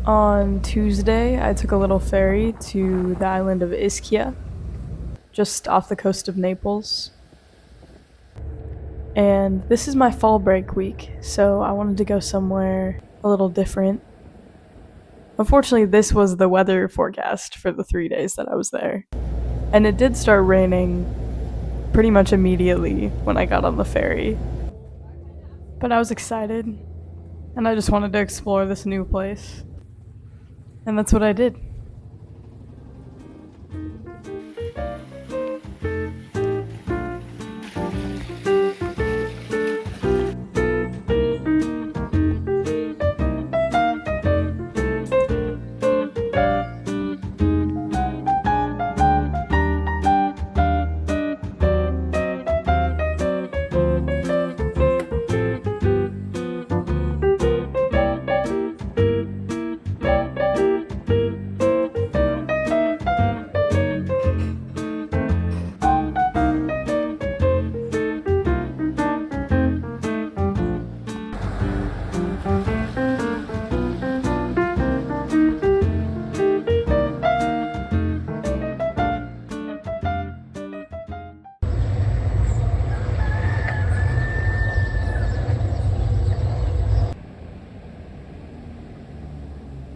On Tuesday, I took a little ferry to the island of Ischia, just off the coast of Naples. And this is my fall break week, so I wanted to go somewhere a little different. Unfortunately, this was the weather forecast for the 3 days that I was there. And it did start raining pretty much immediately when I got on the ferry. But I was excited, and I just wanted to explore this new place. And that's what I did.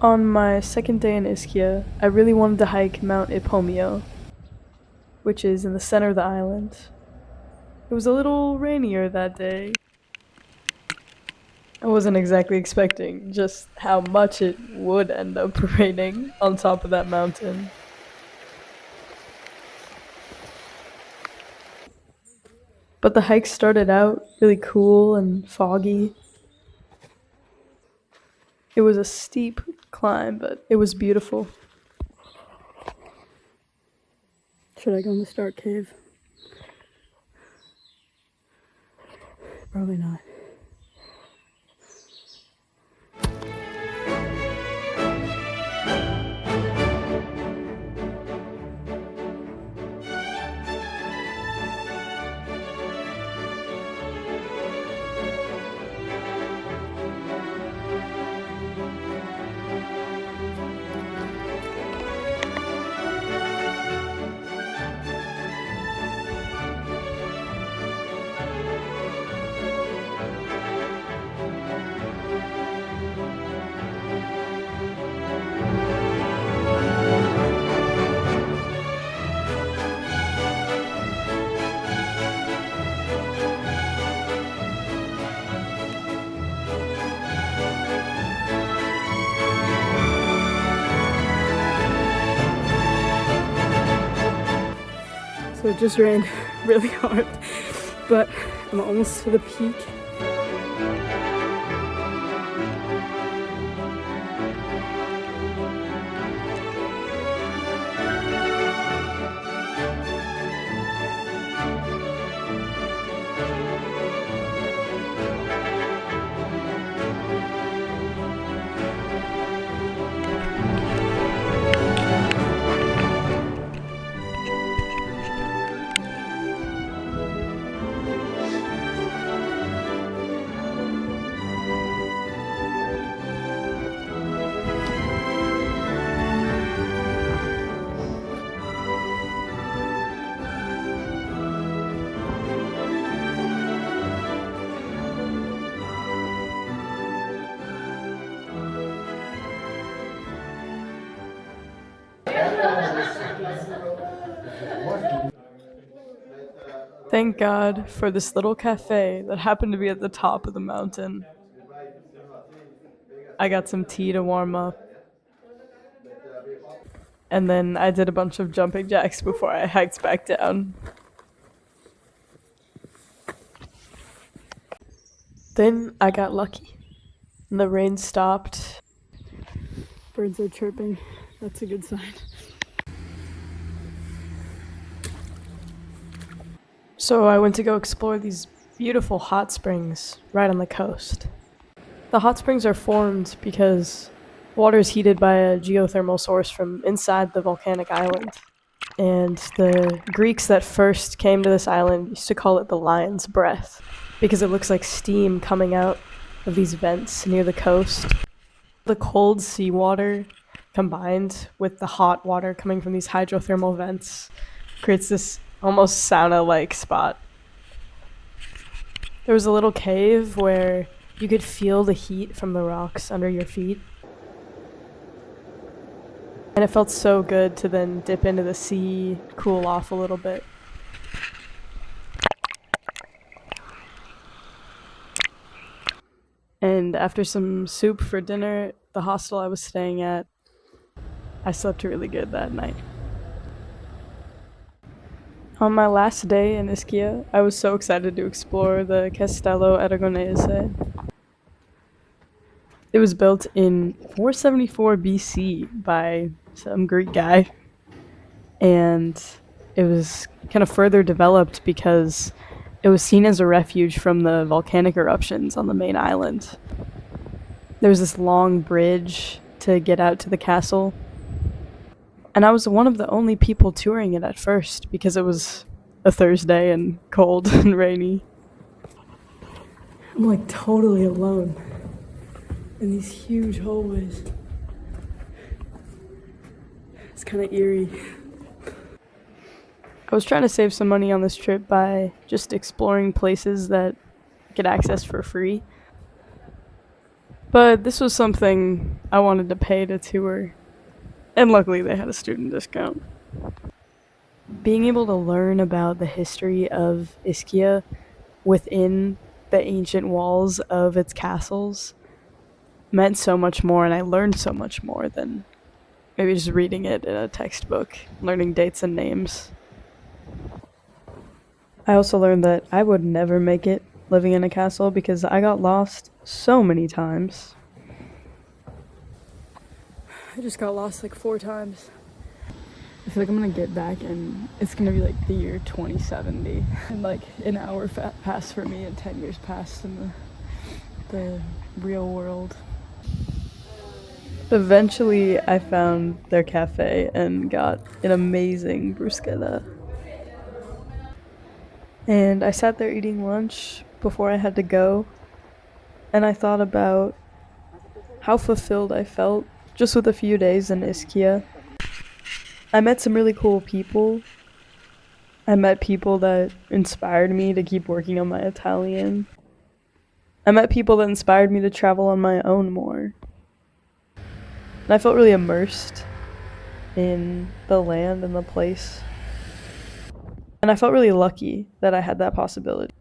On my second day in Ischia, I really wanted to hike Mount Ipomeo, which is in the center of the island. It was a little rainier that day. I wasn't exactly expecting just how much it would end up raining on top of that mountain. But the hike started out really cool and foggy. It was a steep climb, but it was beautiful. Should I go in the Stark Cave? Probably not. So it just rained really hard, but I'm almost to the peak. Thank God for this little cafe that happened to be at the top of the mountain. I got some tea to warm up, and then I did a bunch of jumping jacks before I hiked back down. Then I got lucky, and the rain stopped. Birds are chirping. That's a good sign. So I went to go explore these beautiful hot springs right on the coast. The hot springs are formed because water is heated by a geothermal source from inside the volcanic island. And the Greeks that first came to this island used to call it the lion's breath because it looks like steam coming out of these vents near the coast. The cold seawater combined with the hot water coming from these hydrothermal vents creates this almost sauna like spot. There was a little cave where you could feel the heat from the rocks under your feet. And it felt so good to then dip into the sea, cool off a little bit. And after some soup for dinner, the hostel I was staying at, I slept really good that night. On my last day in Ischia, I was so excited to explore the Castello Aragonese. It was built in 474 BC by some Greek guy, and it was kind of further developed because it was seen as a refuge from the volcanic eruptions on the main island. There was this long bridge to get out to the castle, and I was one of the only people touring it at first because it was a Thursday and cold and rainy. I'm like totally alone in these huge hallways. It's kind of eerie. I was trying to save some money on this trip by just exploring places that I could access for free. But this was something I wanted to pay to tour, and luckily they had a student discount. Being able to learn about the history of Ischia within the ancient walls of its castles meant so much more, and I learned so much more than maybe just reading it in a textbook, learning dates and names. I also learned that I would never make it living in a castle because I got lost so many times. I just got lost like 4 times. I feel like I'm gonna get back and it's gonna be like the year 2070 and like an hour passed for me and 10 years passed in the real world. Eventually I found their cafe and got an amazing bruschetta. And I sat there eating lunch before I had to go, and I thought about how fulfilled I felt just with a few days in Ischia. I met some really cool people. I met people that inspired me to keep working on my Italian. I met people that inspired me to travel on my own more. And I felt really immersed in the land and the place. And I felt really lucky that I had that possibility.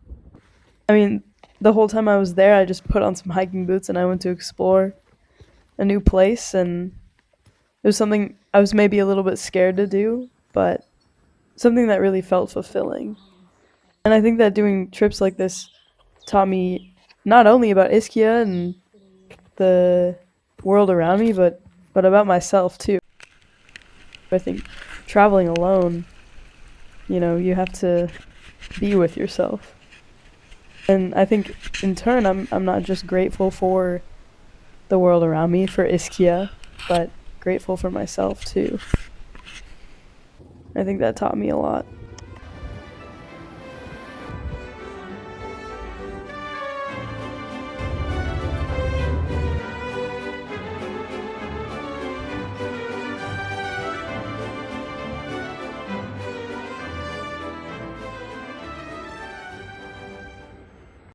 I mean, the whole time I was there, I just put on some hiking boots and I went to explore a new place, and it was something I was maybe a little bit scared to do, but something that really felt fulfilling. And I think that doing trips like this taught me not only about Ischia and the world around me, but about myself too. I think traveling alone, you have to be with yourself. And I think in turn I'm not just grateful for the world around me, for Ischia, but grateful for myself too. I think that taught me a lot.